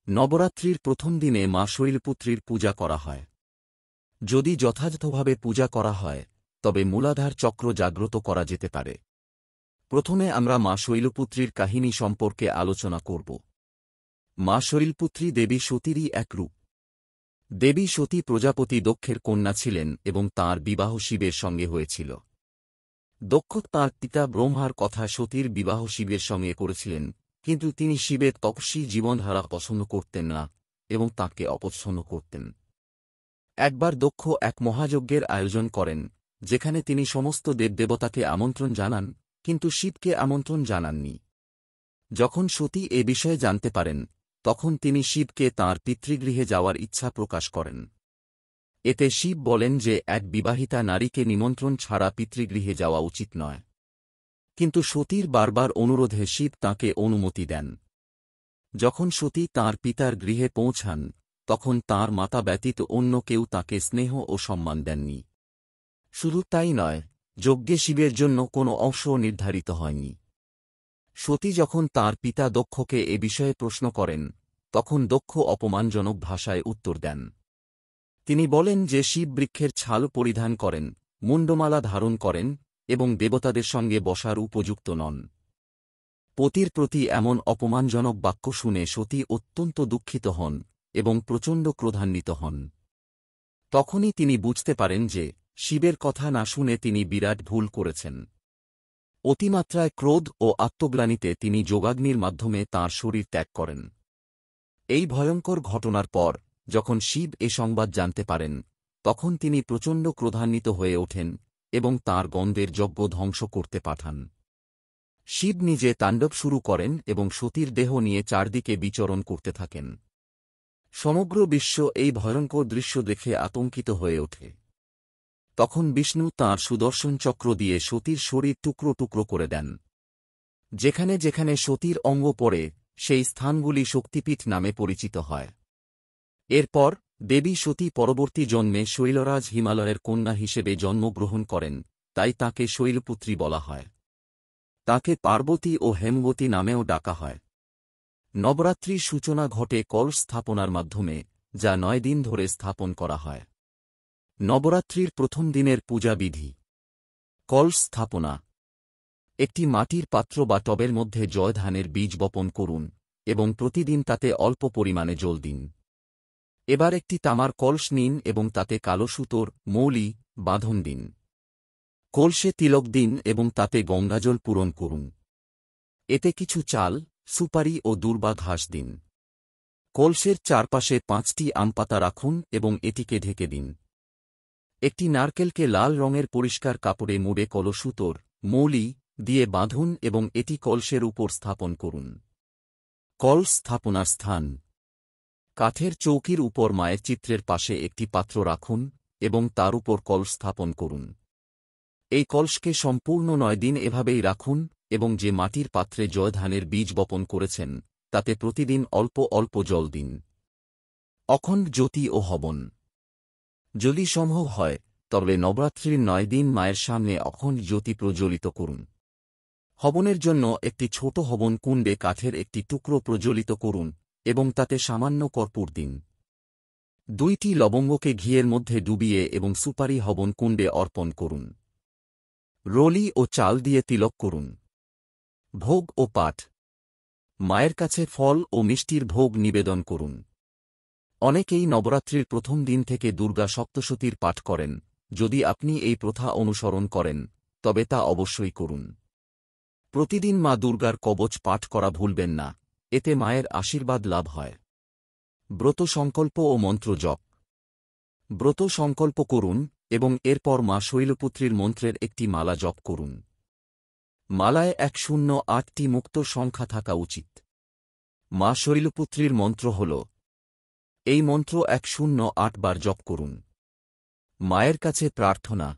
নবরাত্রির প্রথম দিনে মা শৈলপুত্রীর পূজা করা হয়। যদি যথাযথভাবে পূজা করা হয় তবে মূলাধার চক্র জাগ্রত করা যেতে পারে। প্রথমে আমরা মা শৈলপুত্রীর কাহিনী সম্পর্কে আলোচনা করব। মা শৈলপুত্রী দেবী সতীরই এক রূপ। দেবী সতী প্রজাপতি দক্ষের কন্যা ছিলেন এবং তাঁর বিবাহ শিবের সঙ্গে হয়েছিল। দক্ষ তাঁর পিতা ব্রহ্মার কথা সতীর বিবাহ শিবের সঙ্গে করেছিলেন, কিন্তু তিনি শিবের তপস্বী জীবনধারা পছন্দ করতেন না এবং তাঁকে অপছন্দ করতেন। একবার দক্ষ এক মহাযজ্ঞের আয়োজন করেন, যেখানে তিনি সমস্ত দেবদেবতাকে আমন্ত্রণ জানান, কিন্তু শিবকে আমন্ত্রণ জানাননি। যখন সতী এ বিষয়ে জানতে পারেন, তখন তিনি শিবকে তাঁর পিতৃগৃহে যাওয়ার ইচ্ছা প্রকাশ করেন। এতে শিব বলেন যে এক বিবাহিতা নারীকে নিমন্ত্রণ ছাড়া পিতৃগৃহে যাওয়া উচিত নয়। কিন্তু সতীর বারবার অনুরোধে শিব তাঁকে অনুমতি দেন। যখন সতী তাঁর পিতার গৃহে পৌঁছান, তখন তাঁর মাতা ব্যতীত অন্য কেউ তাঁকে স্নেহ ও সম্মান দেননি। শুধু তাই নয়, যজ্ঞে শিবের জন্য কোনো অংশও নির্ধারিত হয়নি। সতী যখন তাঁর পিতা দক্ষকে এ বিষয়ে প্রশ্ন করেন, তখন দক্ষ অপমানজনক ভাষায় উত্তর দেন। তিনি বলেন যে শিব বৃক্ষের ছাল পরিধান করেন, মুণ্ডমালা ধারণ করেন এবং দেবতাদের সঙ্গে বসার উপযুক্ত নন। পতির প্রতি এমন অপমানজনক বাক্য শুনে সতী অত্যন্ত দুঃখিত হন এবং প্রচণ্ড ক্রোধান্বিত হন। তখনই তিনি বুঝতে পারেন যে শিবের কথা না শুনে তিনি বিরাট ভুল করেছেন। অতিমাত্রায় ক্রোধ ও আত্মগ্লানিতে তিনি যোগাগ্নির মাধ্যমে তাঁর শরীর ত্যাগ করেন। এই ভয়ঙ্কর ঘটনার পর যখন শিব এ সংবাদ জানতে পারেন, তখন তিনি প্রচণ্ড ক্রোধান্বিত হয়ে ওঠেন এবং তাঁর গন্ধের যজ্ঞ ধ্বংস করতে পাঠান। শিব নিজে তাণ্ডব শুরু করেন এবং সতীর দেহ নিয়ে চারদিকে বিচরণ করতে থাকেন। সমগ্র বিশ্ব এই ভয়ঙ্কর দৃশ্য দেখে আতঙ্কিত হয়ে ওঠে। তখন বিষ্ণু তাঁর সুদর্শন চক্র দিয়ে সতীর শরীর টুকরো টুকরো করে দেন। যেখানে যেখানে সতীর অঙ্গ পড়ে, সেই স্থানগুলি শক্তিপীঠ নামে পরিচিত হয়। এরপর দেবী সতী পরবর্তী জন্মে শৈলরাজ হিমালয়ের কন্যা হিসেবে জন্মগ্রহণ করেন, তাই তাঁকে শৈলপুত্রী বলা হয়। তাঁকে পার্বতী ও হেমবতী নামেও ডাকা হয়। নবরাত্রির সূচনা ঘটে কলস স্থাপনার মাধ্যমে, যা 9 দিন ধরে স্থাপন করা হয়। নবরাত্রির প্রথম দিনের পূজা বিধি। কলস স্থাপনা। একটি মাটির পাত্র বা টবের মধ্যে জয় ধানের বীজ বপন করুন এবং প্রতিদিন তাতে অল্প পরিমাণে জল দিন। এবার একটি তামার কলস নিন এবং তাতে কালো সুতোর মৌলি বাঁধন দিন। কলসে তিলক দিন এবং তাতে গঙ্গাজল পূরণ করুন। এতে কিছু চাল, সুপারি ও দূর্বা ঘাস দিন। কলসের চারপাশে 5টি আমপাতা রাখুন এবং এটিকে ঢেকে দিন। একটি নারকেলকে লাল রঙের পরিষ্কার কাপড়ে মুড়ে কলসুতোর মৌলি দিয়ে বাঁধুন এবং এটি কলসের উপর স্থাপন করুন। কলস স্থাপনার স্থান। কাঠের চৌকির উপর মায়ের চিত্রের পাশে একটি পাত্র রাখুন এবং তার উপর কলস স্থাপন করুন। এই কলসকে সম্পূর্ণ 9 দিন এভাবেই রাখুন এবং যে মাটির পাত্রে জয় ধানের বীজ বপন করেছেন, তাতে প্রতিদিন অল্প অল্প জল দিন। অখণ্ড জ্যোতি ও হবন। যদি সম্ভব হয় তবে নবরাত্রির 9 দিন মায়ের সামনে অখণ্ড জ্যোতি প্রজ্বলিত করুন। হবনের জন্য একটি ছোট হবন কুণ্ডে কাঠের একটি টুকরো প্রজ্বলিত করুন এবং তাতে সামান্য কর্পূর দিন। 2টি লবঙ্গকে ঘিয়ের মধ্যে ডুবিয়ে এবং সুপারি হবন কুণ্ডে অর্পণ করুন। রলি ও চাল দিয়ে তিলক করুন। ভোগ ও পাঠ। মায়ের কাছে ফল ও মিষ্টির ভোগ নিবেদন করুন। অনেকেই নবরাত্রির প্রথম দিন থেকে দুর্গা সপ্তশতীর পাঠ করেন। যদি আপনি এই প্রথা অনুসরণ করেন, তবে তা অবশ্যই করুন। প্রতিদিন মা দুর্গার কবচ পাঠ করা ভুলবেন না, এতে মায়ের আশীর্বাদ লাভ হয়। ব্রত সংকল্প ও মন্ত্র জপ। ব্রত সংকল্প করুন এবং এরপর মা শৈলপুত্রীর মন্ত্রের একটি মালা জপ করুন। মালায় 108টি মুক্ত সংখ্যা থাকা উচিত। মা শৈলপুত্রীর মন্ত্র হল, এই মন্ত্র 108 বার জপ করুন। মায়ের কাছে প্রার্থনা।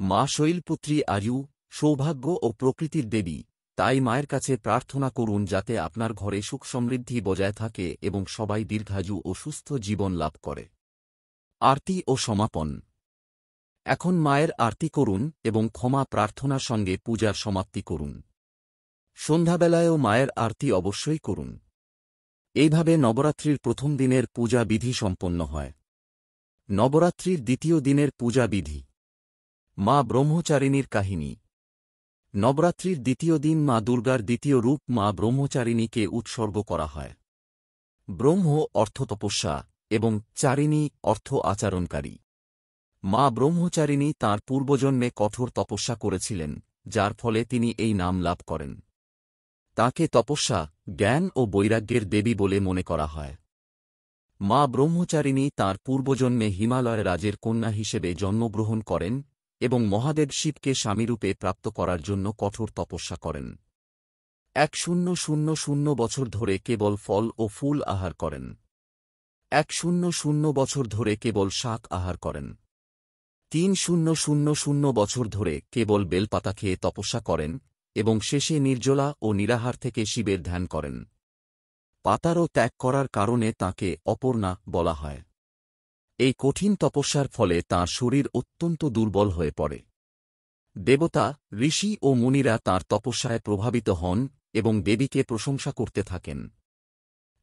মা শৈলপুত্রী আয়ু, সৌভাগ্য ও প্রকৃতির দেবী, তাই মায়ের কাছে প্রার্থনা করুন যাতে আপনার ঘরে সুখ সমৃদ্ধি বজায় থাকে এবং সবাই দীর্ঘায়ু ও সুস্থ জীবন লাভ করে। আরতি ও সমাপন। এখন মায়ের আরতি করুন এবং ক্ষমা প্রার্থনার সঙ্গে পূজার সমাপ্তি করুন। সন্ধ্যাবেলায়ও মায়ের আরতি অবশ্যই করুন। এইভাবে নবরাত্রির প্রথম দিনের পূজা বিধি সম্পন্ন হয়। নবরাত্রির দ্বিতীয় দিনের পূজা বিধি। মা ব্রহ্মচারিণীর কাহিনী। নবরাত্রির দ্বিতীয় দিন মা দুর্গার দ্বিতীয় রূপ মা ব্রহ্মচারিণীকে উৎসর্গ করা হয়। ব্রহ্ম অর্থ তপস্যা এবং চারিণী অর্থ আচরণকারী। মা ব্রহ্মচারিণী তাঁর পূর্বজন্মে কঠোর তপস্যা করেছিলেন, যার ফলে তিনি এই নাম লাভ করেন। তাঁকে তপস্যা, জ্ঞান ও বৈরাগ্যের দেবী বলে মনে করা হয়। মা ব্রহ্মচারিণী তাঁর পূর্বজন্মে হিমালয় রাজের কন্যা হিসেবে জন্মগ্রহণ করেন এবং মহাদেব শিবকে স্বামীরূপে প্রাপ্ত করার জন্য কঠোর তপস্যা করেন। 1000 বছর ধরে কেবল ফল ও ফুল আহার করেন। 1000 বছর ধরে কেবল শাক আহার করেন। 3000 বছর ধরে কেবল বেলপাতা খেয়ে তপস্যা করেন এবং শেষে নির্জলা ও নিরাহার থেকে শিবের ধ্যান করেন। পাতারও ত্যাগ করার কারণে তাঁকে অপর্ণা বলা হয়। এই কঠিন তপস্যার ফলে তাঁর শরীর অত্যন্ত দুর্বল হয়ে পড়ে। দেবতা, ঋষি ও মুনিরা তাঁর তপস্যায় প্রভাবিত হন এবং দেবীকে প্রশংসা করতে থাকেন।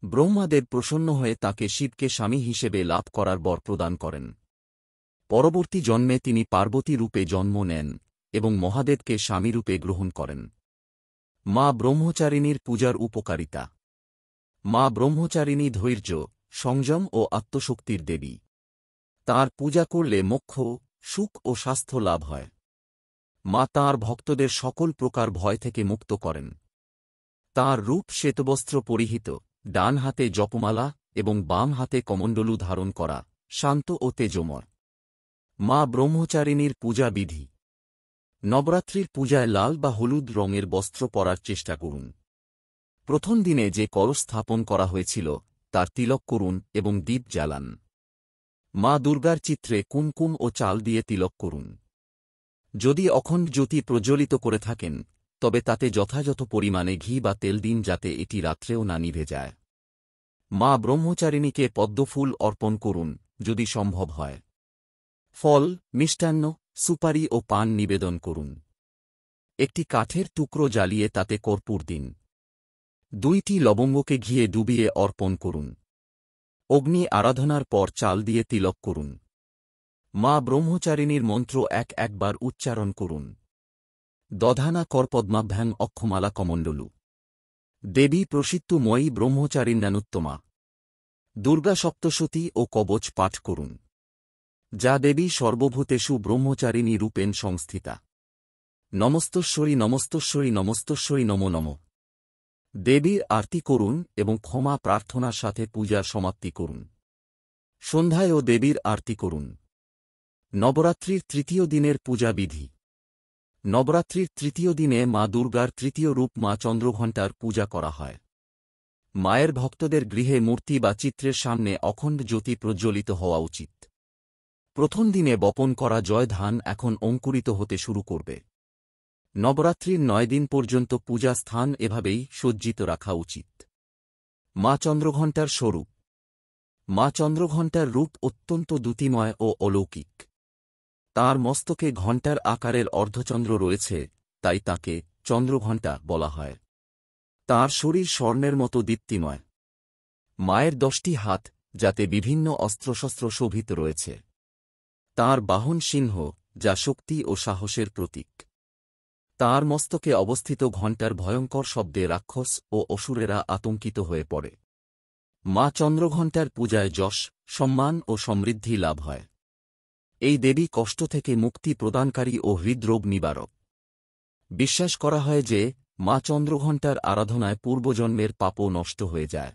ব্রহ্মাদেব প্রসন্ন হয়ে তাঁকে শিবকে স্বামী হিসেবে লাভ করার বর প্রদান করেন। পরবর্তী জন্মে তিনি পার্বতী রূপে জন্ম নেন এবং মহাদেবকে স্বামীরূপে গ্রহণ করেন। মা ব্রহ্মচারিণীর পূজার উপকারিতা। মা ব্রহ্মচারিণী ধৈর্য, সংযম ও আত্মশক্তির দেবী। তাঁর পূজা করলে মোক্ষ, সুখ ও স্বাস্থ্য লাভ হয়। মা তাঁর ভক্তদের সকল প্রকার ভয় থেকে মুক্ত করেন। তাঁর রূপ শ্বেতবস্ত্র পরিহিত, ডান হাতে জপমালা এবং বাম হাতে কমণ্ডলু ধারণ করা, শান্ত ও তেজময়। মা ব্রহ্মচারিণীর পূজা বিধি। নবরাত্রির পূজায় লাল বা হলুদ রঙের বস্ত্র পরার চেষ্টা করুন। প্রথম দিনে যে কলস স্থাপন করা হয়েছিল তার তিলক করুন এবং দীপ জ্বালান। মা দুর্গার চিত্রে কুমকুম ও চাল দিয়ে তিলক করুন। যদি অখণ্ড জ্যোতি প্রজ্বলিত করে থাকেন তবে তাতে যথাযথ পরিমাণে ঘি বা তেল দিন যাতে এটি রাত্রেও না নিভে যায়। মা ব্রহ্মচারিণীকে পদ্মফুল অর্পণ করুন যদি সম্ভব হয়। ফল, মিষ্টান্ন, সুপারি ও পান নিবেদন করুন। একটি কাঠের টুকরো জ্বালিয়ে তাতে কর্পূর দিন। 2টি লবঙ্গকে ঘিয়ে ডুবিয়ে অর্পণ করুন। অগ্নি আরাধনার পর চাল দিয়ে তিলক করুন। মা ব্রহ্মচারিণীর মন্ত্র একবার উচ্চারণ করুন। দধানা করপদ্মাভ্যাং অক্ষমালা কমণ্ডলু। দেবী প্রসিদ্ধ ময়ী ব্রহ্মচারিণ্যানুত্তমা। দুর্গা সপ্তশতী ও কবচ পাঠ করুন। যা দেবী সর্বভূতেষু ব্রহ্মচারিণী রূপেণ সংস্থিতা। নমস্তস্বরী নমস্তস্বরী নমস্তস্বরী নমো নমঃ। দেবীর আরতি করুন এবং ক্ষমা প্রার্থনার সাথে পূজার সমাপ্তি করুন। সন্ধ্যায়ও দেবীর আরতি করুন। নবরাত্রির তৃতীয় দিনের পূজা বিধি। নবরাত্রির তৃতীয় দিনে মা দুর্গার তৃতীয় রূপ মা চন্দ্রঘণ্টার পূজা করা হয়। মায়ের ভক্তদের গৃহে মূর্তি বা চিত্রের সামনে অখণ্ড জ্যোতি প্রজ্বলিত হওয়া উচিত। প্রথম দিনে বপন করা জয় ধান এখন অঙ্কুরিত হতে শুরু করবে। নবরাত্রির 9 দিন পর্যন্ত পূজা স্থান এভাবেই সজ্জিত রাখা উচিত। মা চন্দ্রঘণ্টার স্বরূপ। মা চন্দ্রঘণ্টার রূপ অত্যন্ত দ্যুতিময় ও অলৌকিক। তাঁর মস্তকে ঘণ্টার আকারের অর্ধচন্দ্র রয়েছে, তাই তাঁকে চন্দ্রঘণ্টা বলা হয়। তাঁর শরীর স্বর্ণের মতো দীপ্তিময়। মায়ের 10টি হাত, যাতে বিভিন্ন অস্ত্রশস্ত্র শোভিত রয়েছে। তাঁর বাহন সিংহ, যা শক্তি ও সাহসের প্রতীক। তাঁর মস্তকে অবস্থিত ঘণ্টার ভয়ঙ্কর শব্দে রাক্ষস ও অসুরেরা আতঙ্কিত হয়ে পড়ে। মা চন্দ্রঘণ্টার পূজায় যশ, সম্মান ও সমৃদ্ধি লাভ হয়। এই দেবী কষ্ট থেকে মুক্তি প্রদানকারী ও হৃদরোগ নিবারক। বিশ্বাস করা হয় যে মা চন্দ্রঘণ্টার আরাধনায় পূর্বজন্মের পাপও নষ্ট হয়ে যায়।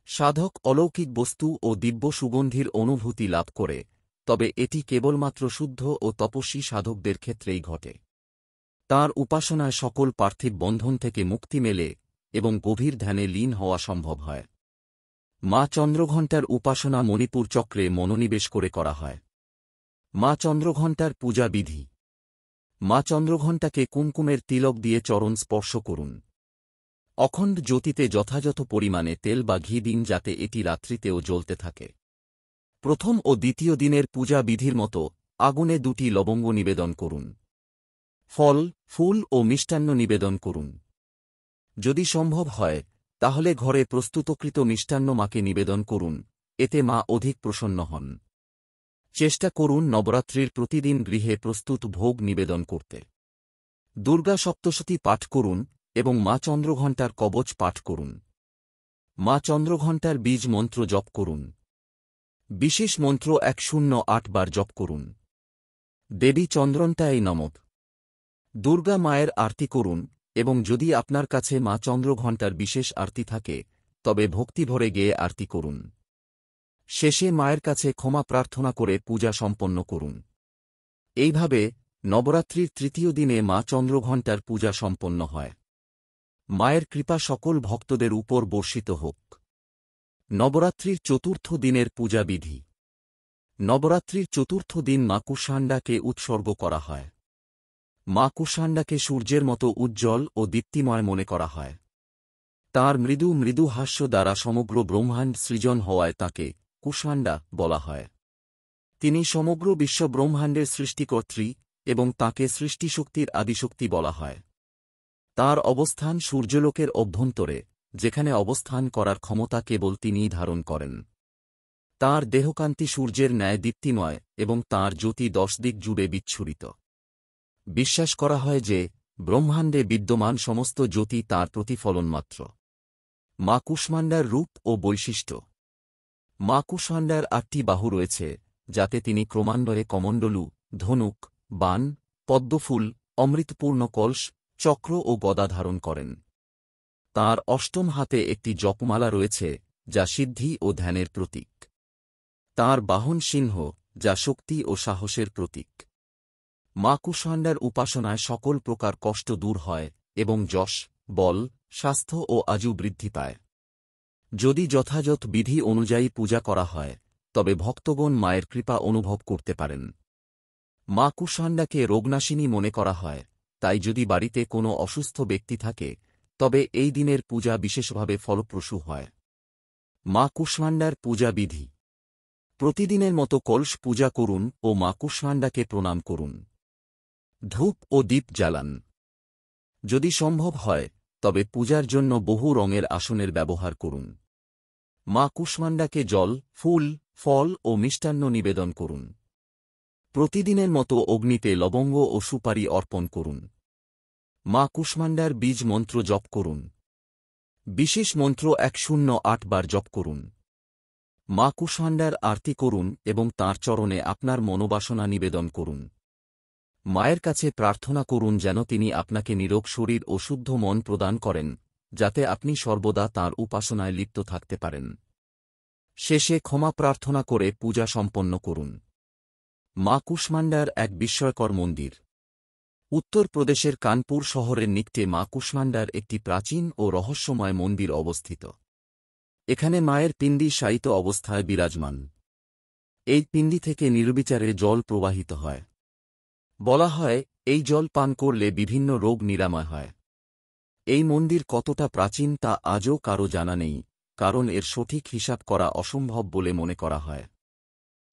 সাধক অলৌকিক বস্তু ও দিব্য সুগন্ধির অনুভূতি লাভ করে, তবে এটি কেবলমাত্র শুদ্ধ ও তপস্বী সাধকদের ক্ষেত্রেই ঘটে। তাঁর উপাসনায় সকল পার্থিব বন্ধন থেকে মুক্তি মেলে এবং গভীর ধ্যানে লীন হওয়া সম্ভব হয়। মা চন্দ্রঘণ্টার উপাসনা মণিপুর চক্রে মনোনিবেশ করে করা হয়। মা চন্দ্রঘণ্টার পূজা বিধি। মা চন্দ্রঘণ্টাকে কুমকুমের তিলক দিয়ে চরণ স্পর্শ করুন। অখণ্ড জ্যোতিতে যথাযথ পরিমাণে তেল বা ঘি দিন যাতে এটি রাত্রিতেও জ্বলতে থাকে। প্রথম ও দ্বিতীয় দিনের পূজা বিধির মতো আগুনে 2টি লবঙ্গ নিবেদন করুন। ফল, ফুল ও মিষ্টান্ন নিবেদন করুন। যদি সম্ভব হয় তাহলে ঘরে প্রস্তুতকৃত মিষ্টান্ন মাকে নিবেদন করুন, এতে মা অধিক প্রসন্ন হন। চেষ্টা করুন নবরাত্রির প্রতিদিন গৃহে প্রস্তুত ভোগ নিবেদন করতে। দুর্গা সপ্তশতী পাঠ করুন এবং মা চন্দ্রঘণ্টার কবচ পাঠ করুন। মা চন্দ্রঘণ্টার বীজ মন্ত্র জপ করুন। বিশেষ মন্ত্র 108 বার জপ করুন। দেবী চন্দ্রন্তায় নমঃ। দুর্গা মায়ের আরতি করুন এবং যদি আপনার কাছে মা চন্দ্রঘণ্টার বিশেষ আরতি থাকে তবে ভক্তিভরে গেয়ে আরতি করুন। শেষে মায়ের কাছে ক্ষমা প্রার্থনা করে পূজা সম্পন্ন করুন। এইভাবে নবরাত্রির তৃতীয় দিনে মা চন্দ্রঘণ্টার পূজা সম্পন্ন হয়। মায়ের কৃপা সকল ভক্তদের উপর বর্ষিত হোক। নবরাত্রির চতুর্থ দিনের পূজা বিধি। নবরাত্রির চতুর্থ দিন মা কুষাণ্ডাকে উৎসর্গ করা হয়। মা কুষাণ্ডাকে সূর্যের মতো উজ্জ্বল ও দীপ্তিময় মনে করা হয়। তাঁর মৃদু মৃদু হাস্য দ্বারা সমগ্র ব্রহ্মাণ্ড সৃজন হওয়ায় তাঁকে কুষাণ্ডা বলা হয়। তিনি সমগ্র বিশ্ব ব্রহ্মাণ্ডের সৃষ্টিকর্ত্রী এবং তাঁকে সৃষ্টিশক্তির আদিশক্তি বলা হয়। তাঁর অবস্থান সূর্যলোকের অভ্যন্তরে, যেখানে অবস্থান করার ক্ষমতা কেবল তিনিই ধারণ করেন। তাঁর দেহকান্তি সূর্যের ন্যায় দীপ্তিময় এবং তাঁর জ্যোতি 10 দিক জুড়ে বিচ্ছুরিত। বিশ্বাস করা হয় যে ব্রহ্মাণ্ডে বিদ্যমান সমস্ত জ্যোতি তাঁর প্রতিফলন মাত্র। মা কুষ্মাণ্ডার রূপ ও বৈশিষ্ট্য। মা কুষ্মাণ্ডার 8টি বাহু রয়েছে, যাতে তিনি ক্রমান্বয়ে কমণ্ডলু, ধনুক, বাণ, পদ্মফুল, অমৃতপূর্ণ কলস, চক্র ও গদা ধারণ করেন। তাঁর অষ্টম হাতে একটি জপমালা রয়েছে, যা সিদ্ধি ও ধ্যানের প্রতীক। তাঁর বাহন সিংহ, যা শক্তি ও সাহসের প্রতীক। মা কুষাণ্ডার উপাসনায় সকল প্রকার কষ্ট দূর হয় এবং যশ, বল, স্বাস্থ্য ও আয়ু বৃদ্ধি পায়। যদি যথাযথ বিধি অনুযায়ী পূজা করা হয় তবে ভক্তগণ মায়ের কৃপা অনুভব করতে পারেন। মা কুষাণ্ডাকে রোগনাশিনী মনে করা হয়, তাই যদি বাড়িতে কোনো অসুস্থ ব্যক্তি থাকে তবে এই দিনের পূজা বিশেষভাবে ফলপ্রসূ হয়। মা কুষাণ্ডার পূজা বিধি। প্রতিদিনের মতো কলস পূজা করুন ও মা কুষাণ্ডাকে প্রণাম করুন। ধূপ ও দীপ জ্বালান। যদি সম্ভব হয় তবে পূজার জন্য বহু রঙের আসনের ব্যবহার করুন। মা কুষাণ্ডাকে জল, ফুল, ফল ও মিষ্টান্ন নিবেদন করুন। প্রতিদিনের মতো অগ্নিতে লবঙ্গ ও সুপারি অর্পণ করুন। মা কুষাণ্ডার বীজ মন্ত্র জপ করুন। বিশেষ মন্ত্র 108 বার জপ করুন। মা কুষাণ্ডার আরতি করুন এবং তাঁর চরণে আপনার মনোবাসনা নিবেদন করুন। মায়ের কাছে প্রার্থনা করুন যেন তিনি আপনাকে নিরোগ শরীর ও শুদ্ধ মন প্রদান করেন, যাতে আপনি সর্বদা তাঁর উপাসনায় লিপ্ত থাকতে পারেন। শেষে ক্ষমা প্রার্থনা করে পূজা সম্পন্ন করুন। মা কুষাণ্ডার এক বিস্ময়কর মন্দির। উত্তরপ্রদেশের কানপুর শহরের নিকটে মা কুষাণ্ডার একটি প্রাচীন ও রহস্যময় মন্দির অবস্থিত। এখানে মায়ের পিণ্ডি শায়িত অবস্থায় বিরাজমান। এই পিণ্ডি থেকে নির্বিচারে জল প্রবাহিত হয়। বলা হয় এই জল পান করলে বিভিন্ন রোগ নিরাময় হয়। এই মন্দির কতটা প্রাচীন তা আজও কারও জানা নেই, কারণ এর সঠিক হিসাব করা অসম্ভব বলে মনে করা হয়।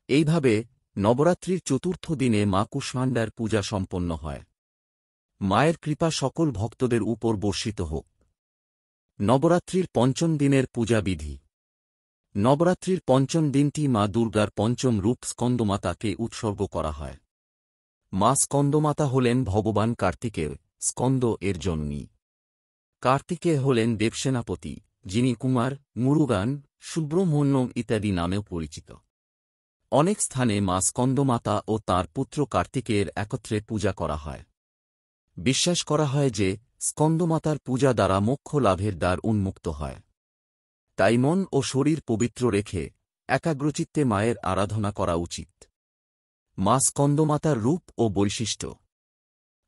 এইভাবে নবরাত্রির চতুর্থ দিনে মা কুষাণ্ডার পূজা সম্পন্ন হয়। মায়ের কৃপা সকল ভক্তদের উপর বর্ষিত হোক। নবরাত্রির পঞ্চম দিনের পূজা বিধি। নবরাত্রির পঞ্চম দিনটি মা দুর্গার পঞ্চম রূপ স্কন্দমাতাকে উৎসর্গ করা হয়। মা স্কন্দমাতা হলেন ভগবান কার্তিকের, স্কন্দ এর জননী। কার্তিকেয় হলেন দেবসেনাপতি, যিনি কুমার, মুরুগান, সুব্রহ্মণ্যম ইত্যাদি নামেও পরিচিত। অনেক স্থানে মা স্কন্দমাতা ও তাঁর পুত্র কার্তিকেয়ের একত্রে পূজা করা হয়। বিশ্বাস করা হয় যে স্কন্দমাতার পূজা দ্বারা মোক্ষ লাভের দ্বার উন্মুক্ত হয়। তাই মন ও শরীর পবিত্র রেখে একাগ্রচিত্তে মায়ের আরাধনা করা উচিত। মা স্কন্দমাতার রূপ ও বৈশিষ্ট্য।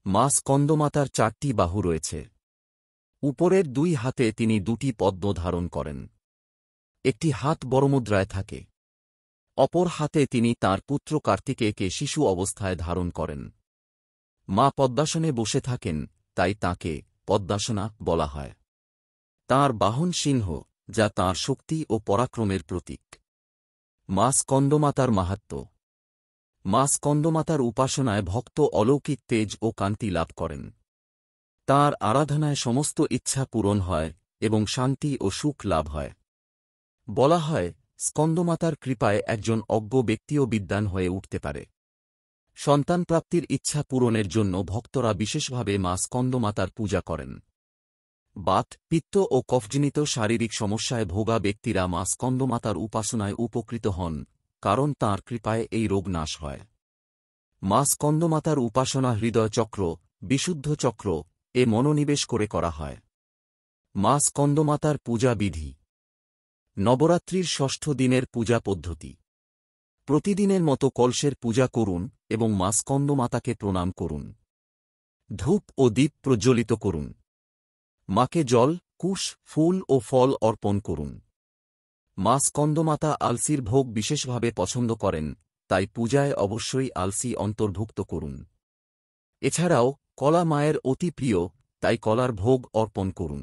মা স্কন্দমাতার 4টি বাহু রয়েছে। উপরের 2 হাতে তিনি 2টি পদ্ম ধারণ করেন। একটি হাত বড়মুদ্রায় থাকে। অপর হাতে তিনি তাঁর পুত্র কার্তিকেয়কে শিশু অবস্থায় ধারণ করেন। মা পদ্মাসনে বসে থাকেন, তাই তাঁকে পদ্মাসনা বলা হয়। তাঁর বাহন সিংহ, যা তাঁর শক্তি ও পরাক্রমের প্রতীক। মা স্কন্দমাতার মাহাত্ম্য। মা স্কন্দমাতার উপাসনায় ভক্ত অলৌকিক তেজ ও কান্তি লাভ করেন। তাঁর আরাধনায় সমস্ত ইচ্ছা পূরণ হয় এবং শান্তি ও সুখ লাভ হয়। বলা হয়, স্কন্দমাতার কৃপায় একজন অজ্ঞ ব্যক্তিও বিদ্বান হয়ে উঠতে পারে। সন্তান প্রাপ্তির ইচ্ছা পূরণের জন্য ভক্তরা বিশেষভাবে মা স্কন্দমাতার পূজা করেন। বাত, পিত্ত ও কফজনিত শারীরিক সমস্যায় ভোগা ব্যক্তিরা মা স্কন্দমাতার উপাসনায় উপকৃত হন, কারণ তাঁর কৃপায় এই রোগ নাশ হয়। মা স্কন্দমাতার উপাসনা হৃদয় চক্র, বিশুদ্ধ চক্র এ মনোনিবেশ করে করা হয়। মা স্কন্দমাতার পূজা বিধি। নবরাত্রির ষষ্ঠ দিনের পূজা পদ্ধতি। প্রতিদিনের মতো কলসের পূজা করুন এবং মা স্কন্দমাতাকে প্রণাম করুন। ধূপ ও দীপ প্রজ্বলিত করুন। মাকে জল, কুশ, ফুল ও ফল অর্পণ করুন। মা স্কন্দমাতা আলসির ভোগ বিশেষভাবে পছন্দ করেন, তাই পূজায় অবশ্যই আলসি অন্তর্ভুক্ত করুন। এছাড়াও কলা মায়ের অতি প্রিয়, তাই কলার ভোগ অর্পণ করুন।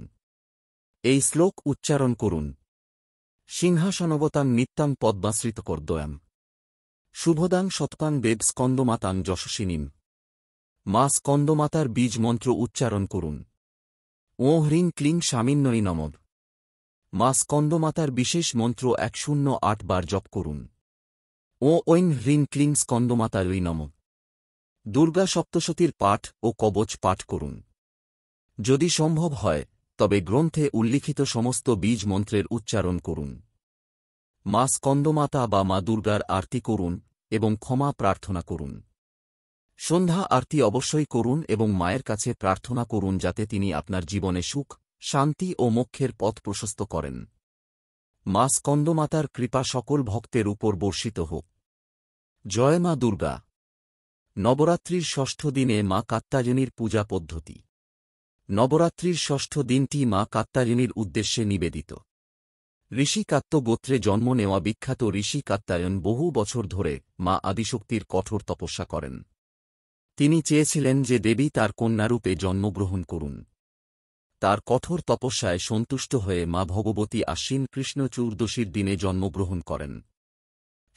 এই শ্লোক উচ্চারণ করুন। সিংহাসনবতাং নিত্যাং পদ্মাশ্রিতকর্দয়াম শুভদাং শতকাং দেব স্কন্দমাতাং যশস্বিনীম। মা স্কন্দমাতার বীজ মন্ত্র উচ্চারণ করুন। ও হ্রিং ক্লিং স্বামিন্নয়ী নমঃ। মা স্কন্দমাতার বিশেষ মন্ত্র 108 বার জপ করুন। ও ঐং হ্রিং ক্লিং স্কন্দমাতারৈ নমঃ। দুর্গা সপ্তশতীর পাঠ ও কবচ পাঠ করুন। যদি সম্ভব হয় তবে গ্রন্থে উল্লিখিত সমস্ত বীজ মন্ত্রের উচ্চারণ করুন। মা স্কন্দমাতা বা মা দুর্গার আরতি করুন এবং ক্ষমা প্রার্থনা করুন। সন্ধ্যা আরতি অবশ্যই করুন এবং মায়ের কাছে প্রার্থনা করুন যাতে তিনি আপনার জীবনে সুখ, শান্তি ও মোক্ষের পথ প্রশস্ত করেন। মা স্কন্দমাতার কৃপা সকল ভক্তের উপর বর্ষিত হোক। জয় মা দুর্গা। নবরাত্রির ষষ্ঠ দিনে মা কাত্যায়নীর পূজা পদ্ধতি। নবরাত্রির ষষ্ঠ দিনটি মা কাত্যায়নীর উদ্দেশ্যে নিবেদিত। ঋষি কাত্য গোত্রে জন্ম নেওয়া বিখ্যাত ঋষি কাত্যায়ন বহু বছর ধরে মা আদিশক্তির কঠোর তপস্যা করেন। তিনি চেয়েছিলেন যে দেবী তার কন্যারূপে জন্মগ্রহণ করুন। তার কঠোর তপস্যায় সন্তুষ্ট হয়ে মা ভগবতী আশ্বিন কৃষ্ণ চতুর্দশীর দিনে জন্মগ্রহণ করেন।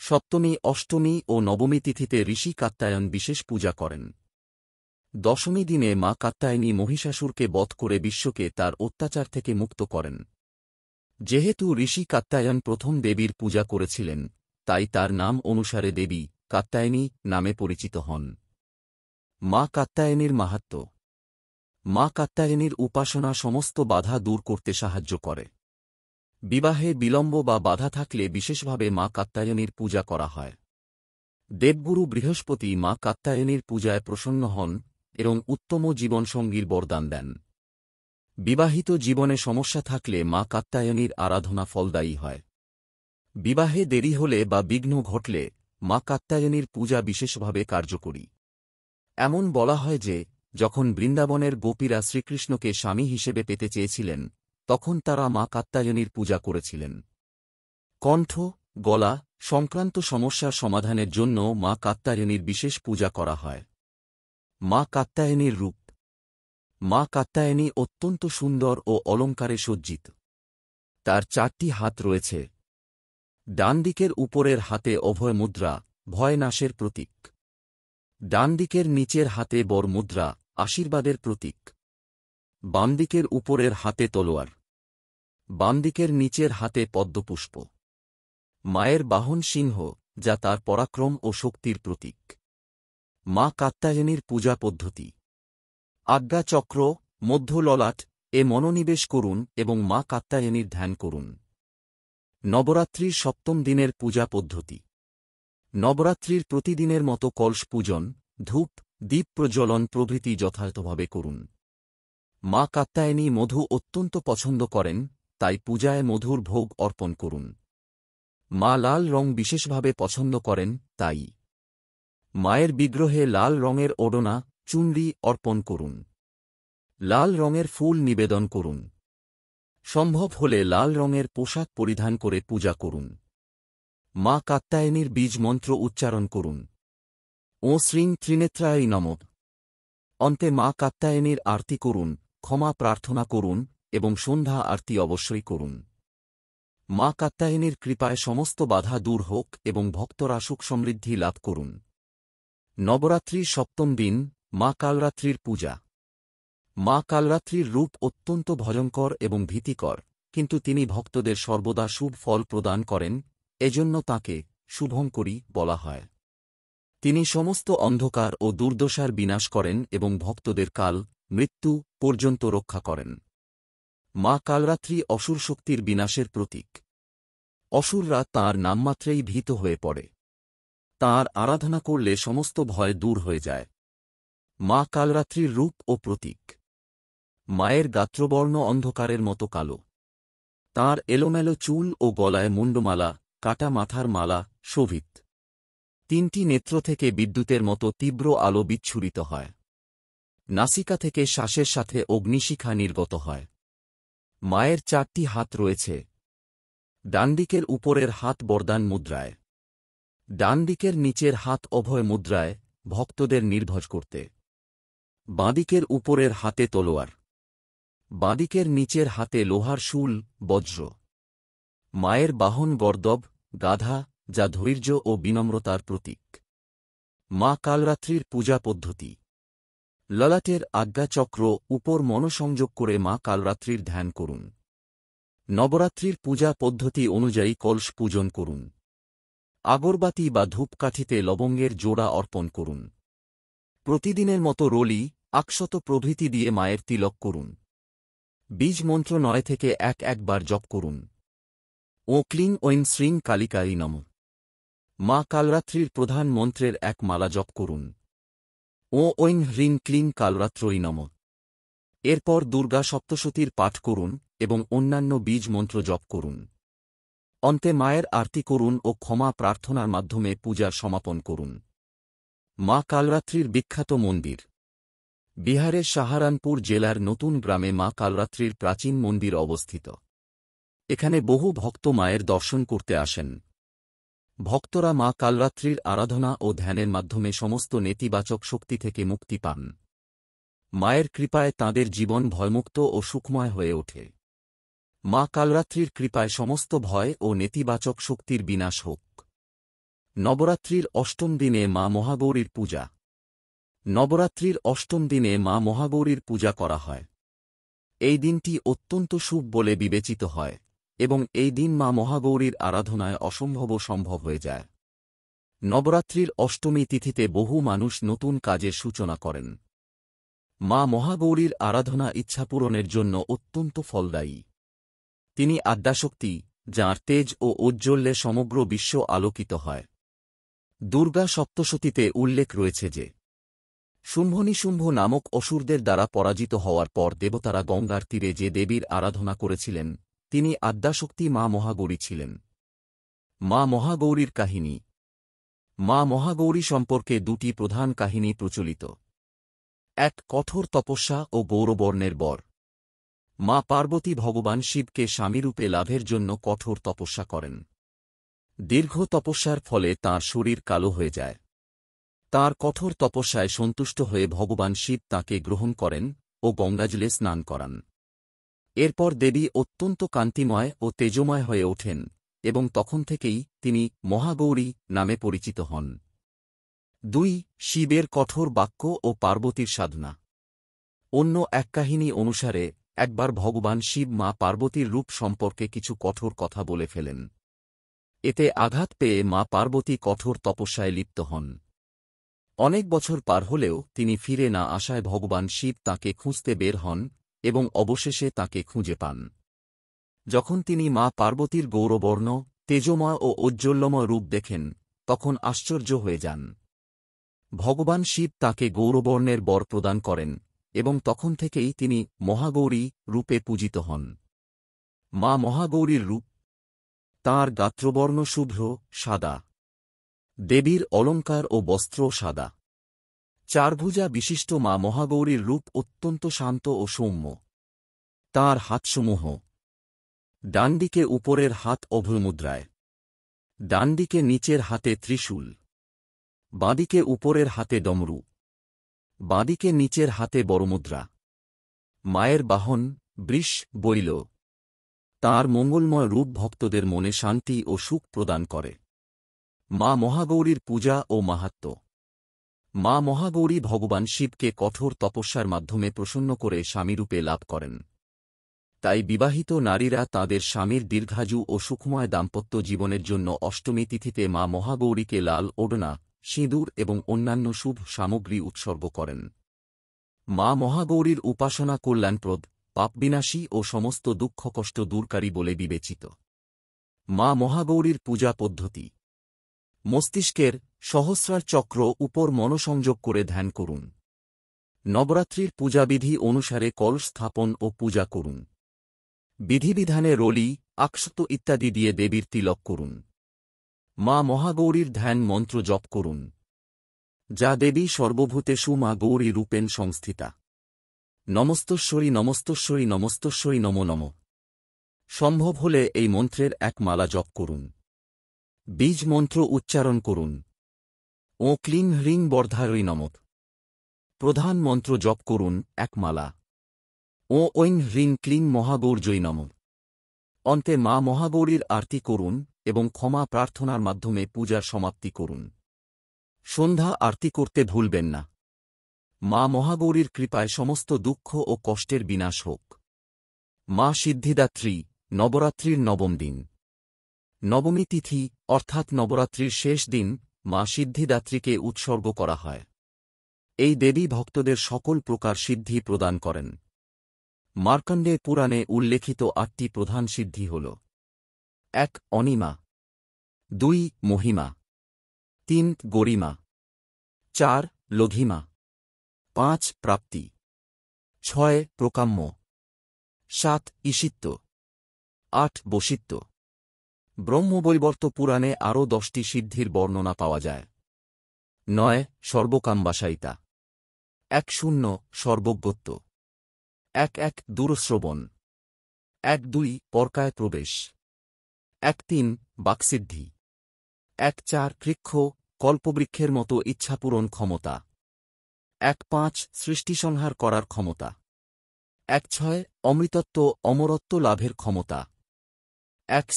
সপ্তমী, অষ্টমী ও নবমী তিথিতে ঋষি কাত্যায়ন বিশেষ পূজা করেন। দশমী দিনে মা কাত্যায়নী মহিষাসুরকে বধ করে বিশ্বকে তার অত্যাচার থেকে মুক্ত করেন। যেহেতু ঋষি কাত্যায়ন প্রথম দেবীর পূজা করেছিলেন, তাই তার নাম অনুসারে দেবী কাত্যায়নী নামে পরিচিত হন। মা কাত্যায়নীর মাহাত্ম্য। মা কাত্যায়নীর উপাসনা সমস্ত বাধা দূর করতে সাহায্য করে। বিবাহে বিলম্ব বা বাধা থাকলে বিশেষভাবে মা কাত্যায়নীর পূজা করা হয়। দেবগুরু বৃহস্পতি মা কাত্যায়নীর পূজায় প্রসন্ন হন এবং উত্তম জীবনসঙ্গীর বরদান দেন। বিবাহিত জীবনে সমস্যা থাকলে মা কাত্যায়নীর আরাধনা ফলদায়ী হয়। বিবাহে দেরি হলে বা বিঘ্ন ঘটলে মা কাত্যায়নীর পূজা বিশেষভাবে কার্যকরী। এমন বলা হয় যে, যখন বৃন্দাবনের গোপীরা শ্রীকৃষ্ণকে স্বামী হিসেবে পেতে চেয়েছিলেন, তখন তারা মা কাত্যায়নীর পূজা করেছিলেন। কণ্ঠ, গলা সংক্রান্ত সমস্যার সমাধানের জন্য মা কাত্যায়নীর বিশেষ পূজা করা হয়। মা কাত্যায়নীর রূপ। মা কাত্যায়নী অত্যন্ত সুন্দর ও অলঙ্কারে সজ্জিত। তার 4টি হাত রয়েছে। ডান দিকের উপরের হাতে অভয় মুদ্রা, ভয় নাশের প্রতীক। ডান দিকের নিচের হাতে বর মুদ্রা, আশীর্বাদের প্রতীক। বাম দিকের উপরের হাতে তলোয়ার। বাম দিকের নিচের হাতে পদ্মপুষ্প। মায়ের বাহন সিংহ, যা তার পরাক্রম ও শক্তির প্রতীক। মা কাত্যায়নীর পূজা পদ্ধতি। আজ্ঞা চক্র, মধ্য ললাট এ মনোনিবেশ করুন এবং মা কাত্যায়নীর ধ্যান করুন। নবরাত্রির সপ্তম দিনের পূজা পদ্ধতি। নবরাত্রির প্রতিদিনের মতো কলস পূজন, ধূপ, দীপ প্রজ্বলন প্রভৃতি যথাযথভাবে করুন। মা কাত্যায়নী মধু অত্যন্ত পছন্দ করেন, তাই পূজায় মধুর ভোগ অর্পণ করুন। মা লাল রং বিশেষভাবে পছন্দ করেন, তাই মায়ের বিগ্রহে লাল রঙের ওড়না, চুনরি অর্পণ করুন। লাল রঙের ফুল নিবেদন করুন। সম্ভব হলে লাল রঙের পোশাক পরিধান করে পূজা করুন। মা কাত্যায়নীর বীজ মন্ত্র উচ্চারণ করুন। ও শ্রীং ত্রিনেত্রায় নমঃ। অন্তে মা কাত্যায়নীর আরতি করুন, ক্ষমা প্রার্থনা করুন এবং সন্ধ্যা আরতি অবশ্যই করুন। মা কাত্যায়নীর কৃপায় সমস্ত বাধা দূর হোক এবং ভক্তরা সুখ সমৃদ্ধি লাভ করুন। নবরাত্রির সপ্তম দিন, মা কালরাত্রির পূজা। মা কালরাত্রির রূপ অত্যন্ত ভয়ঙ্কর এবং ভীতিকর, কিন্তু তিনি ভক্তদের সর্বদা শুভ ফল প্রদান করেন, এজন্য তাঁকে শুভঙ্করী বলা হয়। তিনি সমস্ত অন্ধকার ও দুর্দশার বিনাশ করেন এবং ভক্তদের কাল, মৃত্যু পর্যন্ত রক্ষা করেন। মা কালরাত্রি অসুর শক্তির বিনাশের প্রতীক। অসুররা তাঁর নামমাত্রেই ভীত হয়ে পড়ে। তাঁর আরাধনা করলে সমস্ত ভয় দূর হয়ে যায়। মা কালরাত্রির রূপ ও প্রতীক। মায়ের গাত্রবর্ণ অন্ধকারের মতো কালো। তাঁর এলোমেলো চুল ও গলায় মুন্ডমালা, কাটা মাথার মালা শোভিত। 3টি নেত্র থেকে বিদ্যুতের মতো তীব্র আলো বিচ্ছুরিত হয়। নাসিকা থেকে শ্বাসের সাথে অগ্নিশিখা নির্গত হয়। মায়ের 4টি হাত রয়েছে। ডানদিকের উপরের হাত বরদান মুদ্রায়। ডানদিকের নিচের হাত অভয় মুদ্রায়, ভক্তদের নির্ভর করতে। বাঁদিকের উপরের হাতে তলোয়ার। বাঁদিকের নিচের হাতে লোহার শূল, বজ্র। মায়ের বাহন গর্দভ, গাধা, যা ধৈর্য ও বিনম্রতার প্রতীক। মা কালরাত্রির পূজা পদ্ধতি। ললাটের আজ্ঞাচক্র উপর মনসংযোগ করে মা কালরাত্রির ধ্যান করুন। নবরাত্রির পূজা পদ্ধতি অনুযায়ী কলস পূজন করুন। আগরবাতি বা ধূপকাঠিতে লবঙ্গের জোড়া অর্পণ করুন। প্রতিদিনের মতো রোলি, আকশত প্রভৃতি দিয়ে মায়ের তিলক করুন। বীজ মন্ত্র 9 থেকে 1 বার জপ করুন। ও ক্লিং ঐং শ্রীং কালিকাই নমঃ। মা কালরাত্রির প্রধান মন্ত্রের 1 মালা জপ করুন। ও ঐং হ্রিং ক্লিং কালরাত্রই নমঃ। এরপর দুর্গা সপ্তশতীর পাঠ করুন এবং অন্যান্য বীজ মন্ত্র জপ করুন। অন্তে মায়ের আরতি করুন ও ক্ষমা প্রার্থনার মাধ্যমে পূজার সমাপন করুন। মা কালরাত্রির বিখ্যাত মন্দির। বিহারের সাহারানপুর জেলার নতুন গ্রামে মা কালরাত্রির প্রাচীন মন্দির অবস্থিত। এখানে বহু ভক্ত মায়ের দর্শন করতে আসেন। ভক্তরা মা কালরাত্রির আরাধনা ও ধ্যানের মাধ্যমে সমস্ত নেতিবাচক শক্তি থেকে মুক্তি পান। মায়ের কৃপায় তাঁদের জীবন ভয়মুক্ত ও সুখময় হয়ে ওঠে। মা কালরাত্রির কৃপায় সমস্ত ভয় ও নেতিবাচক শক্তির বিনাশ হোক। নবরাত্রির অষ্টম দিনে মা মহাগৌরীর পূজা। নবরাত্রির অষ্টম দিনে মা মহাগৌরীর পূজা করা হয়। এই দিনটি অত্যন্ত শুভ বলে বিবেচিত হয় এবং এই দিন মা মহাগৌরীর আরাধনায় অসম্ভব সম্ভব হয়ে যায়। নবরাত্রির অষ্টমী তিথিতে বহু মানুষ নতুন কাজের সূচনা করেন। মা মহাগৌরীর আরাধনা ইচ্ছাপূরণের জন্য অত্যন্ত ফলদায়ী। তিনি আদ্যাশক্তি, যাঁর তেজ ও ঔজ্জ্বল্যে সমগ্র বিশ্ব আলোকিত হয়। দুর্গা সপ্তশতীতে উল্লেখ রয়েছে যে শুম্ভনিশুম্ভ নামক অসুরদের দ্বারা পরাজিত হওয়ার পর দেবতারা গঙ্গার তীরে যে দেবীর আরাধনা করেছিলেন, তিনি আদ্যাশক্তি মা মহাগৌরী ছিলেন। মা মহাগৌরীর কাহিনী। মা মহাগৌরী সম্পর্কে 2টি প্রধান কাহিনী প্রচলিত। 1 কঠোর তপস্যা ও গৌরবর্ণের বর। মা পার্বতী ভগবান শিবকে স্বামীরূপে লাভের জন্য কঠোর তপস্যা করেন। দীর্ঘ তপস্যার ফলে তাঁর শরীর কালো হয়ে যায়। তাঁর কঠোর তপস্যায় সন্তুষ্ট হয়ে ভগবান শিব তাঁকে গ্রহণ করেন ও গঙ্গাজলে স্নান করান। এরপর দেবী অত্যন্ত কান্তিময় ও তেজময় হয়ে ওঠেন এবং তখন থেকেই তিনি মহাগৌরী নামে পরিচিত হন। 2 শিবের কঠোর বাক্য ও পার্বতীর সাধনা। অন্য এক কাহিনী অনুসারে একবার ভগবান শিব মা পার্বতীর রূপ সম্পর্কে কিছু কঠোর কথা বলে ফেলেন। এতে আঘাত পেয়ে মা পার্বতী কঠোর তপস্যায় লিপ্ত হন। অনেক বছর পার হলেও তিনি ফিরে না আসায় ভগবান শিব তাঁকে খুঁজতে বের হন এবং অবশেষে তাঁকে খুঁজে পান। যখন তিনি মা পার্বতীর গৌরবর্ণ, তেজময় ও ঔজ্জ্বল্যময় রূপ দেখেন, তখন আশ্চর্য হয়ে যান। ভগবান শিব তাঁকে গৌরবর্ণের বর প্রদান করেন এবং তখন থেকেই তিনি মহাগৌরী রূপে পূজিত হন। মা মহাগৌরীর রূপ। তাঁর গাত্রবর্ণ শুভ্র, সাদা। দেবীর অলঙ্কার ও বস্ত্র সাদা। 4 ভুজা বিশিষ্ট মা মহাগৌরীর রূপ অত্যন্ত শান্ত ও সৌম্য। তাঁর হাতসমূহ। ডানদিকে উপরের হাত অভয়মুদ্রায়। ডানদিকে নিচের হাতে ত্রিশূল। বাঁদিকে উপরের হাতে ডমরু। বাঁদিকে নিচের হাতে বড়মুদ্রা। মায়ের বাহন বৃষ, বৈল। তাঁর মঙ্গলময় রূপ ভক্তদের মনে শান্তি ও সুখ প্রদান করে। মা মহাগৌরীর পূজা ও মাহাত্ম্য। মা মহাগৌরী ভগবান শিবকে কঠোর তপস্যার মাধ্যমে প্রসন্ন করে স্বামীরূপে লাভ করেন। তাই বিবাহিত নারীরা তাঁদের স্বামীর দীর্ঘায়ু ও সুখময় দাম্পত্য জীবনের জন্য অষ্টমী তিথিতে মা মহাগৌরীকে লাল ওড়না, সিঁদুর এবং অন্যান্য শুভ সামগ্রী উৎসর্গ করেন। মা মহাগৌরীর উপাসনা কল্যাণপ্রদ, পাপবিনাশী ও সমস্ত দুঃখ কষ্ট দূরকারী বলে বিবেচিত। মা মহাগৌরীর পূজা পদ্ধতি: মস্তিষ্কের সহস্রার চক্র উপর মনোসংযোগ করে ধ্যান করুন। নবরাত্রির পূজাবিধি অনুসারে কলস স্থাপন ও পূজা করুন। বিধিবিধানে রলি, আকশত ইত্যাদি দিয়ে দেবীর তিলক করুন। মা মহাগৌরীর ধ্যান মন্ত্র জপ করুন, যা দেবী সর্বভূতেষু মা গৌরী রূপেণ সংস্থিতা। নমস্তস্বরী নমস্তস্বরী নমস্তস্বরী নমো নমঃ। সম্ভব হলে এই মন্ত্রের এক মালা জপ করুন। বীজ মন্ত্র উচ্চারণ করুন। ও ক্লিং হ্রিং বর্ধারৈ নমঃ। প্রধান মন্ত্র জপ করুন এক মালা। ও ঐং হ্রিং ক্লিং মহাগৌর্যৈ নমঃ। অন্তে মা মহাগৌরীর আরতি করুন এবং ক্ষমা প্রার্থনার মাধ্যমে পূজার সমাপ্তি করুন। সন্ধ্যা আরতি করতে ভুলবেন না। মা মহাগৌরীর কৃপায় সমস্ত দুঃখ ও কষ্টের বিনাশ হোক। মা সিদ্ধিদাত্রী, নবরাত্রির নবম দিন। নবমী তিথি অর্থাৎ নবরাত্রির শেষ দিন মা সিদ্ধিদাত্রীকে উৎসর্গ করা হয়। এই দেবী ভক্তদের সকল প্রকার সিদ্ধি প্রদান করেন। মার্কণ্ডে পুরাণে উল্লেখিত ৮টি প্রধান সিদ্ধি হল: ১ অনিমা, ২ মহিমা, ৩ গরিমা, ৪ লঘিমা, ৫ প্রাপ্তি, ৬ প্রকাম্য, ৭ ঈশিত্ব, ৮ বশিত্ব। ব্রহ্মবৈবর্ত পুরাণে আরও ১০টি সিদ্ধির বর্ণনা পাওয়া যায়। ৯ সর্বকামবাসায়িতা, ১ সর্বজ্ঞত্ব, ১ দূরশ্রবণ, ১ পরকায় প্রবেশ, ১ বাক্সিদ্ধি, ১ কৃক্ষ কল্পবৃক্ষের মতো ইচ্ছাপূরণ ক্ষমতা, ১ সৃষ্টিসংহার করার ক্ষমতা, ১ অমৃতত্ব অমরত্ব লাভের ক্ষমতা, ১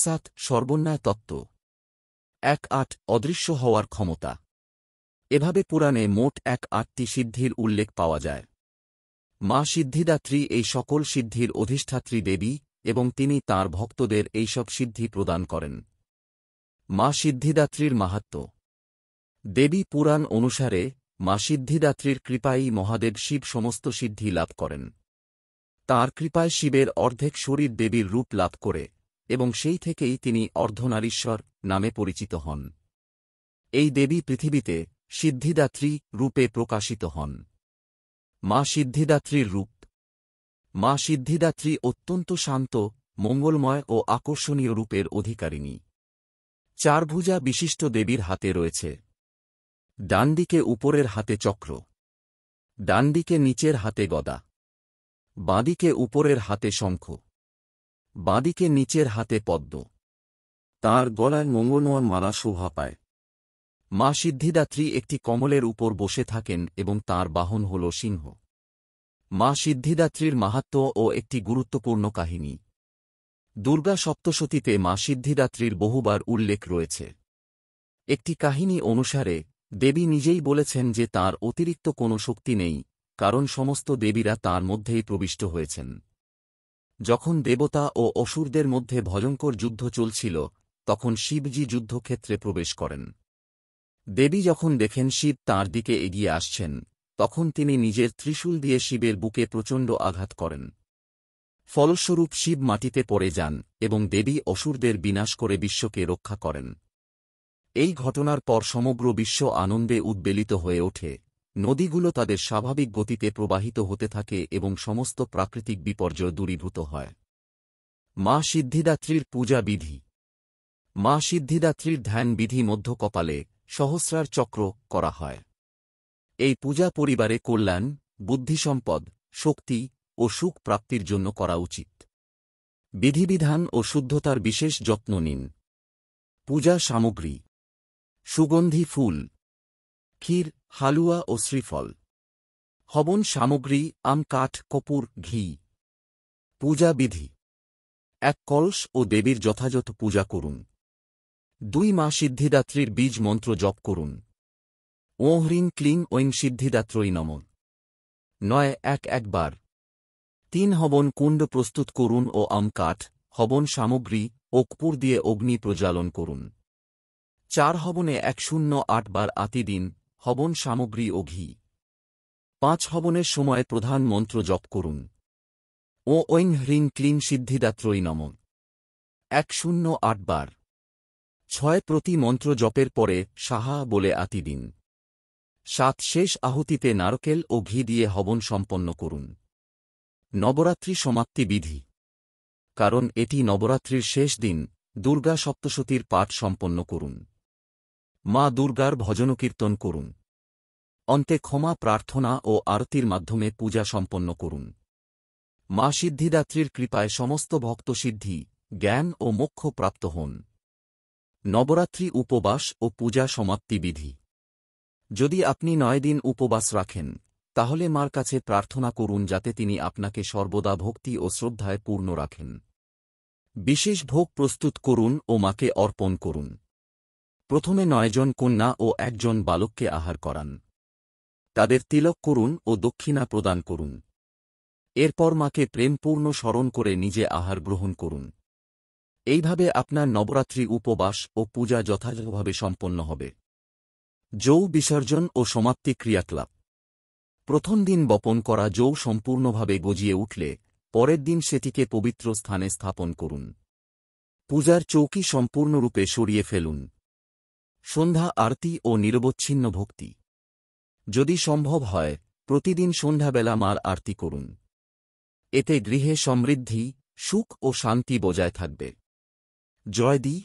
সর্বন্যায় তত্ত্ব, ১ অদৃশ্য হওয়ার ক্ষমতা। এভাবে পুরাণে মোট ৮টি সিদ্ধির উল্লেখ পাওয়া যায়। মা সিদ্ধিদাত্রী এই সকল সিদ্ধির অধিষ্ঠাত্রী দেবী এবং তিনি তাঁর ভক্তদের এইসব সিদ্ধি প্রদান করেন। মা সিদ্ধিদাত্রীর মাহাত্ম্য: দেবী পুরাণ অনুসারে মা সিদ্ধিদাত্রীর কৃপায়ই মহাদেব শিব সমস্ত সিদ্ধি লাভ করেন। তাঁর কৃপায় শিবের অর্ধেক শরীর দেবীর রূপ লাভ করে এবং সেই থেকেই তিনি অর্ধনারীশ্বর নামে পরিচিত হন। এই দেবী পৃথিবীতে সিদ্ধিদাত্রী রূপে প্রকাশিত হন। মা সিদ্ধিদাত্রীর রূপ: মা সিদ্ধিদাত্রী অত্যন্ত শান্ত, মঙ্গলময় ও আকর্ষণীয় রূপের অধিকারিণী। ৪ ভুজা বিশিষ্ট দেবীর হাতে রয়েছে: ডানদিকে উপরের হাতে চক্র, ডানদিকে নিচের হাতে গদা, বাঁদিকে উপরের হাতে শঙ্খ, বাঁদিকে নিচের হাতে পদ্ম। তাঁর গলায় মঙ্গলময় মালা শোভা পায়। মা সিদ্ধিদাত্রী একটি কমলের উপর বসে থাকেন এবং তাঁর বাহন হল সিংহ। মা সিদ্ধিদাত্রীর মাহাত্ম্য ও একটি গুরুত্বপূর্ণ কাহিনী। দুর্গা সপ্তশতীতে মা সিদ্ধিদাত্রীর বহুবার উল্লেখ রয়েছে। একটি কাহিনী অনুসারে দেবী নিজেই বলেছেন যে তাঁর অতিরিক্ত কোনো শক্তি নেই, কারণ সমস্ত দেবীরা তাঁর মধ্যেই প্রবিষ্ট হয়েছেন। যখন দেবতা ও অসুরদের মধ্যে ভয়ঙ্কর যুদ্ধ চলছিল, তখন শিবজি যুদ্ধক্ষেত্রে প্রবেশ করেন। দেবী যখন দেখেন শিব তাঁর দিকে এগিয়ে আসছেন, তখন তিনি নিজের ত্রিশূল দিয়ে শিবের বুকে প্রচণ্ড আঘাত করেন। ফলস্বরূপ শিব মাটিতে পড়ে যান এবং দেবী অসুরদের বিনাশ করে বিশ্বকে রক্ষা করেন। এই ঘটনার পর সমগ্র বিশ্ব আনন্দে উদ্বেলিত হয়ে ওঠে, নদীগুলো তাদের স্বাভাবিক গতিতে প্রবাহিত হতে থাকে এবং সমস্ত প্রাকৃতিক বিপর্যয় দূরীভূত হয়। মা সিদ্ধিদাত্রীর পূজা বিধি: মা সিদ্ধিদাত্রীর ধ্যান বিধি মধ্য কপালে সহস্রার চক্র করা হয়। এই পূজা পরিবারে কল্যাণ, বুদ্ধিসম্পদ, শক্তি ও সুখ প্রাপ্তির জন্য করা উচিত। বিধিবিধান ও শুদ্ধতার বিশেষ যত্ন নিন। পূজা সামগ্রী: সুগন্ধি ফুল, ক্ষীর, হালুয়া ও শ্রীফল। হবন সামগ্রী: আম, কাঠ, কর্পূর, ঘি। পূজা বিধি: ১ কলস ও দেবীর যথাযথ পূজা করুন। ২ মা সিদ্ধিদাত্রীর বীজ মন্ত্র জপ করুন। ও হ্রিং ক্লিং ঐং সিদ্ধিদাত্রয়ী নমঃ। 9 একবার। 3 হবন কুণ্ড প্রস্তুত করুন ও আম কাঠ, হবন সামগ্রী ও কর্পূর দিয়ে অগ্নি প্রজ্বালন করুন। 4 হবনে 108 বার আতি দিন, হবন সামগ্রী ও ঘি। 5 হবনের সময় প্রধান মন্ত্র জপ করুন। ও ঐং হ্রিং ক্লিং সিদ্ধিদাত্রয়ী নমঃ 108 বার। 6 প্রতি মন্ত্র জপের পরে সাহা বলে আতি দিন। 7 শেষ আহুতিতে নারকেল ও ঘি দিয়ে হবন সম্পন্ন করুন। নবরাত্রি সমাপ্তি বিধি। কারণ এটি নবরাত্রির শেষ দিন, দুর্গা সপ্তশতীর পাঠ সম্পন্ন করুন। মা দুর্গার ভজনকীর্তন করুন। অন্তে ক্ষমা প্রার্থনা ও আরতির মাধ্যমে পূজা সম্পন্ন করুন। মা সিদ্ধিদাত্রীর কৃপায় সমস্ত ভক্ত সিদ্ধি, জ্ঞান ও মোক্ষ প্রাপ্ত হন। নবরাত্রি উপবাস ও পূজা সমাপ্তি বিধি। যদি আপনি 9 দিন উপবাস রাখেন, তাহলে মার কাছে প্রার্থনা করুন যাতে তিনি আপনাকে সর্বদা ভক্তি ও শ্রদ্ধায় পূর্ণ রাখেন। বিশেষ ভোগ প্রস্তুত করুন ও মাকে অর্পণ করুন। প্রথমে 9 জন কন্যা ও 1 জন বালককে আহার করান। তাদের তিলক করুন ও দক্ষিণা প্রদান করুন। এরপর মাকে প্রেমপূর্ণ স্মরণ করে নিজে আহার গ্রহণ করুন। এইভাবে আপনার নবরাত্রি উপবাস ও পূজা যথাযথভাবে সম্পন্ন হবে। যৌ বিসর্জন ও সমাপ্তি ক্রিয়াকলাপ। প্রথম দিন বপন করা যৌ সম্পূর্ণভাবে গজিয়ে উঠলে পরের দিন সেটিকে পবিত্র স্থানে স্থাপন করুন। পূজার চৌকি সম্পূর্ণরূপে সরিয়ে ফেলুন। সন্ধ্যা আরতি ও নিরবচ্ছিন্ন ভক্তি। যদি সম্ভব হয়, প্রতিদিন সন্ধ্যাবেলা মার আরতি করুন। এতে গৃহে সমৃদ্ধি, সুখ ও শান্তি বজায় থাকবে। জয় দি।